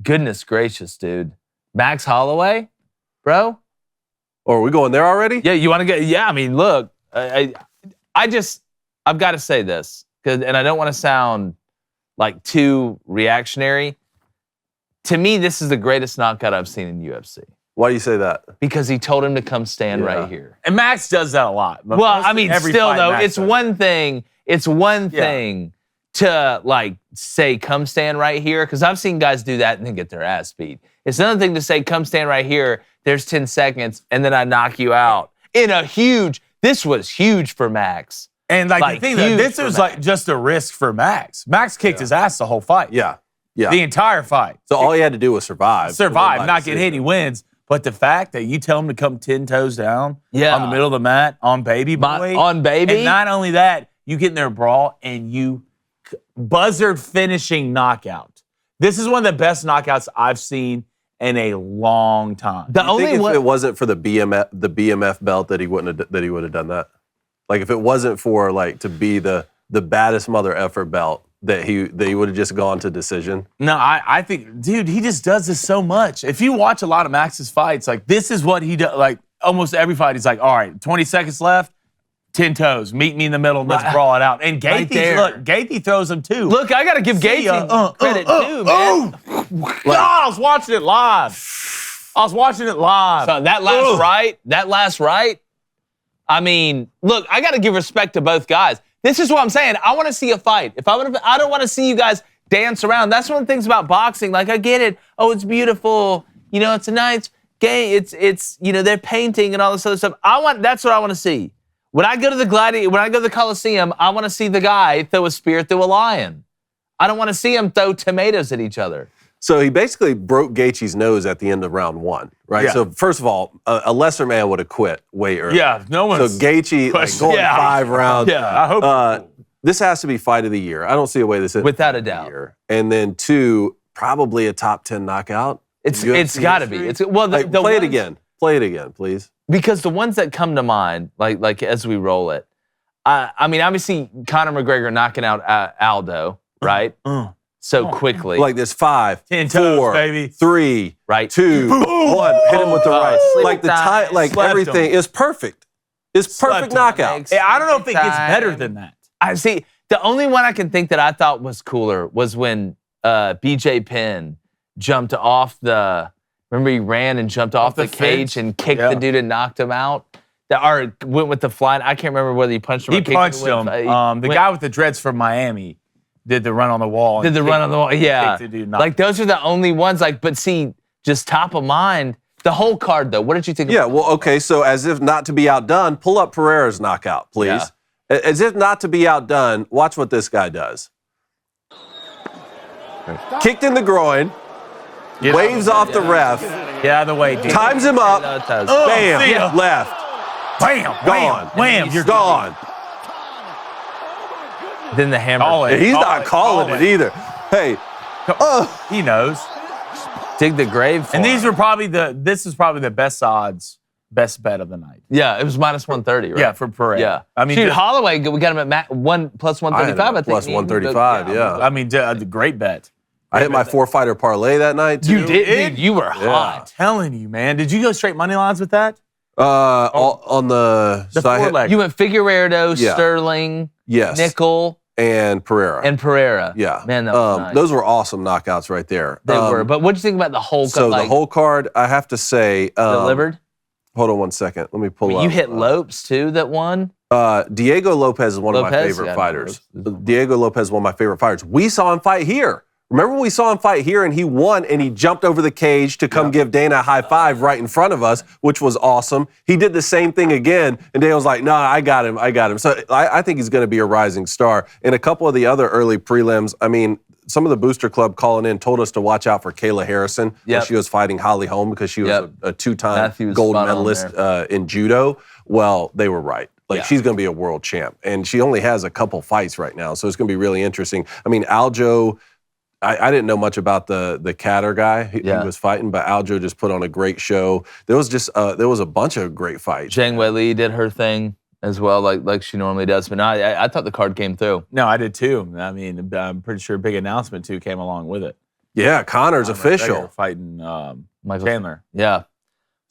goodness gracious, dude. Max Holloway, bro? Or are we going there already? Yeah, you want to get, yeah, I mean, look, I've got to say this, and I don't want to sound like too reactionary. To me, this is the greatest knockout I've seen in UFC. Why do you say that? Because he told him to come stand right here. And Max does that a lot. Well, I mean, still though, it's one thing to like say, come stand right here. Because I've seen guys do that and then get their ass beat. It's another thing to say, come stand right here. There's 10 seconds and then I knock you out. This was huge for Max. And like the thing that this was like just a risk for Max. Max kicked his ass the whole fight. Yeah. The entire fight. So all he had to do was survive. Not get hit, he wins. But the fact that you tell him to come 10 toes down on the middle of the mat on baby boy. On baby. And not only that, you get in there brawl and you buzzard finishing knockout. This is one of the best knockouts I've seen in a long time. If it wasn't for the BMF belt that he would have done that? Like if it wasn't for like to be the baddest mother effer belt, that he would have just gone to decision? No, I think, dude, he just does this so much. If you watch a lot of Max's fights, like this is what he does. Like almost every fight, he's like, all right, 20 seconds left, 10 toes, meet me in the middle, let's brawl it out. And Gaethje throws him too. Look, I got to give Gaethje credit too, man. God, I was watching it live. So that last right, I mean, look, I got to give respect to both guys. This is what I'm saying. I want to see a fight. I don't want to see you guys dance around. That's one of the things about boxing. Like, I get it. Oh, it's beautiful. You know, it's a nice game. It's they're painting and all this other stuff. That's what I want to see. When I go to the Coliseum, I want to see the guy throw a spear through a lion. I don't want to see him throw tomatoes at each other. So he basically broke Gaethje's nose at the end of round 1, right? Yeah. So first of all, a lesser man would have quit way early. Yeah, no one's... So Gaethje going 5 rounds. Yeah, I hope... this has to be fight of the year. I don't see a way this is. Without a doubt. And then 2, probably a top 10 knockout. It's got to be. Play it again. Play it again, please. Because the ones that come to mind, like as we roll it, I mean, obviously Conor McGregor knocking out Aldo, right? So quickly. Like this 5, 10 4, toes, baby. 3, right. 2, 1. Hit him with the right. Like the time, like everything is perfect. It's perfect knockout. I don't know if it gets better than that. I see. The only one I can think that I thought was cooler was when BJ Penn jumped off the. Remember, he ran and jumped off the cage and kicked the dude and knocked him out. Or went with the flying. I can't remember whether he punched him or kicked him. He punched him. The guy with the dreads from Miami did the run on the wall. Yeah. Like, those are the only ones. Like, but see, just top of mind, the whole card, though. What did you think? Yeah, well, okay, so as if not to be outdone, pull up Pereira's knockout, please. Yeah. As if not to be outdone, watch what this guy does. Kicked in the groin, waves off the ref. Get out of the way, dude. Times him up, bam, left. Bam, gone. Wham, you're gone. Then the hammer. He's not calling it either. Hey. He knows. Dig the grave for And these were probably this is probably the best odds, best bet of the night. Yeah, it was minus 130, right? Yeah, for Pereira. Yeah. I mean, shoot, Holloway, we got him at plus 135, I think. Plus 135, yeah. I mean, great bet. I hit my 4-fighter parlay that night, too. You did? Dude, you were hot. I'm telling you, man. Did you go straight money lines with that? On the 4-leg. You went Figueiredo, Sterling, Nickel, and Pereira. Yeah. Man, that was nice. Those were awesome knockouts right there. They were. But what did you think about the whole card? So the whole card, I have to say... delivered? Hold on one second. Let me pull up. You hit Lopes, too, that won? Diego Lopez is one of my favorite fighters. Diego Lopez is one of my favorite fighters. We saw him fight here. Remember when we saw him fight here and he won and he jumped over the cage to come give Dana a high five right in front of us, which was awesome. He did the same thing again and Dana was like, no, I got him. So I think he's going to be a rising star. And a couple of the other early prelims, I mean, some of the Booster Club calling in told us to watch out for Kayla Harrison when she was fighting Holly Holm because she was a 2-time gold medalist in judo. Well, they were right. Like, she's going to be a world champ. And she only has a couple fights right now, so it's going to be really interesting. I mean, Aljo... I didn't know much about the Catter guy he was fighting, but Aljo just put on a great show. There was a bunch of great fights. Zhang Weili did her thing as well, like she normally does. But no, I thought the card came through. No, I did too. I mean, I'm pretty sure a big announcement too came along with it. Yeah, Conor's official. McGregor fighting Michael Chandler. Yeah.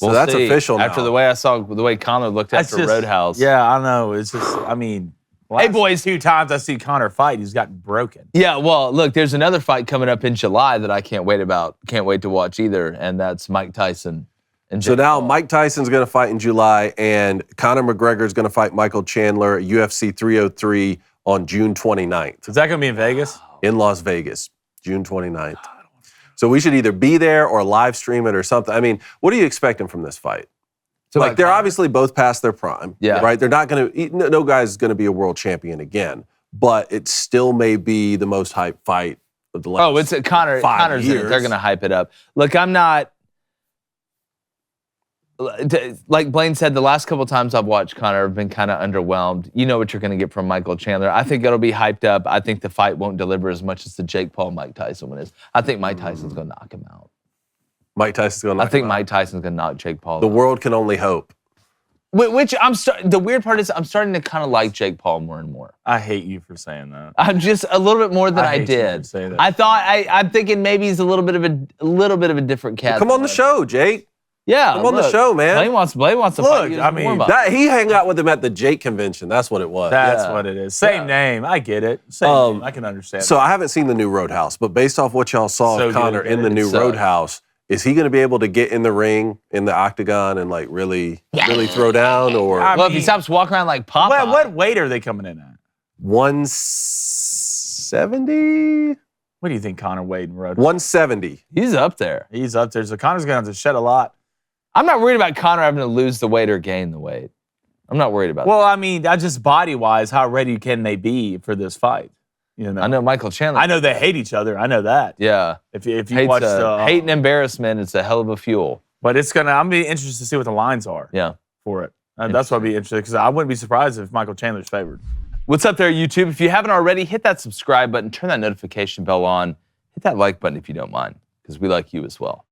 So that's see. official now. After the way I saw the way Conor looked after Roadhouse. Yeah, I know. It's just, I mean, Hey, boys. 2 times I see Conor fight, he's gotten broken. Yeah, well, look, there's another fight coming up in July that I can't wait to watch either, and that's Mike Tyson. And So now Mike Tyson's going to fight in July, and Conor McGregor is going to fight Michael Chandler at UFC 303 on June 29th. Is that going to be in Vegas? In Las Vegas, June 29th. So we should either be there or live stream it or something. I mean, what are you expecting from this fight? So like, they're obviously both past their prime, right? They're not going to, no guy's going to be a world champion again, but it still may be the most hyped fight of the last Conor's in it. They're going to hype it up. Look, I'm not, like Blaine said, the last couple times I've watched Conor, I've been kind of underwhelmed. You know what you're going to get from Michael Chandler. I think it'll be hyped up. I think the fight won't deliver as much as the Jake Paul-Mike Tyson one is. I think Mike Tyson's going to knock him out. Mike Tyson's going to knock him out? I think Mike Tyson's going to knock Jake Paul out. The world can only hope. Which the weird part is I'm starting to kind of like Jake Paul more and more. I hate you for saying that. I'm just a little bit more than I did. Say that. I'm thinking maybe he's a little bit of a different cat. Well, come on the show, Jake. Yeah, come on the show, man. Blaine wants to fight you. I mean, he hung out with him at the Jake convention. That's what it was. That's what it is. Same name. I get it. Same name. I can understand. So I haven't seen the new Roadhouse, but based off what y'all saw of Conor in the new Roadhouse, is he going to be able to get in the ring, in the octagon, and like really throw down? Or if he stops walking around like Popeye. What weight are they coming in at? 170. What do you think Conor weighed in Roadhouse? 170. He's up there. He's up there. So Conor's going to have to shed a lot. I'm not worried about Conor having to lose the weight or gain the weight. I'm not worried about that. Well, I mean, just body-wise, how ready can they be for this fight? You know, I know Michael Chandler. I know they hate each other. I know that. Yeah. If you watch hate and embarrassment, it's a hell of a fuel. But I'm be interested to see what the lines are. Yeah. For it. That's what I'd be interested, because I wouldn't be surprised if Michael Chandler's favored. What's up there, YouTube? If you haven't already, hit that subscribe button, turn that notification bell on, hit that like button if you don't mind, because we like you as well.